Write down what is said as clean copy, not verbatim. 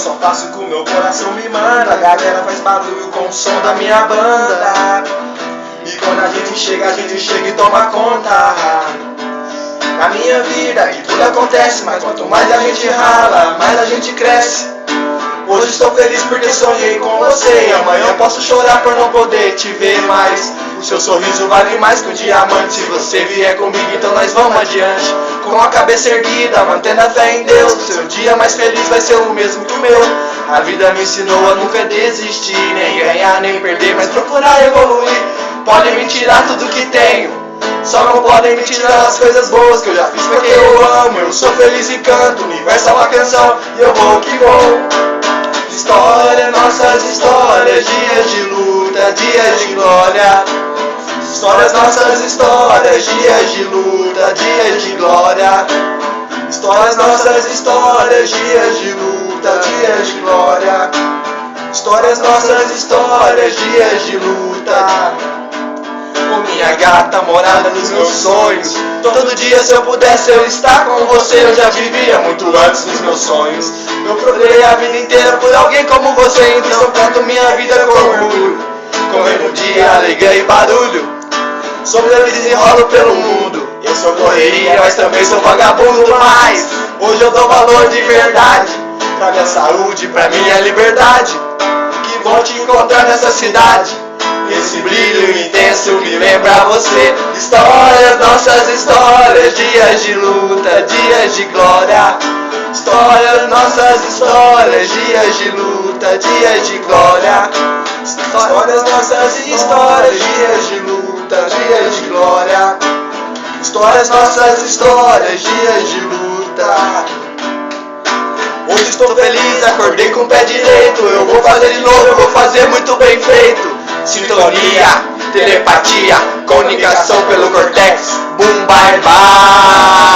só faço o que o meu coração me manda. A galera faz barulho com o som da minha banda. E quando a gente chega e toma conta. Na minha vida que tudo acontece, mas quanto mais a gente rala, mais a gente cresce. Hoje estou feliz porque sonhei com você, e amanhã posso chorar por não poder te ver mais. O seu sorriso vale mais que um diamante. Se você vier comigo, então nós vamos adiante. Com a cabeça erguida, mantendo a fé em Deus. Seu dia mais feliz vai ser o mesmo que o meu. A vida me ensinou a nunca desistir, nem ganhar, nem perder, mas procurar evoluir. Podem me tirar tudo que tenho, só não podem me tirar as coisas boas que eu já fiz porque eu amo. Eu sou feliz e canto, o universo é uma canção e eu vou que vou. História, nossas histórias, dias de luta, dias de glória. Histórias, nossas histórias, dias de luta, dias de glória. Histórias, nossas histórias, dias de luta, dias de glória. Histórias, nossas histórias, dias de luta. Com minha gata, morada dos meus sonhos. Todo dia se eu pudesse eu estar com você. Eu já vivia muito antes dos meus sonhos. Eu procurei a vida inteira por alguém como você. Então canto minha vida com orgulho. Comendo dia, alegria e barulho. Sobre eu desenrolo pelo mundo. Eu sou correria, mas também sou vagabundo. Mas hoje eu dou valor de verdade pra minha saúde, pra minha liberdade. Que vou te encontrar nessa cidade. Esse brilho intenso me lembra você. Histórias, nossas histórias, dias de luta, dias de glória. Histórias, nossas histórias, dias de luta, dias de glória. Histórias, nossas histórias, dias de luta, dias de glória. Histórias, nossas histórias, dias de luta. Hoje estou feliz, acordei com o pé direito. Eu vou fazer de novo, eu vou fazer muito bem feito. Sintonia, telepatia, comunicação pelo cortex. Boom, bye, bye.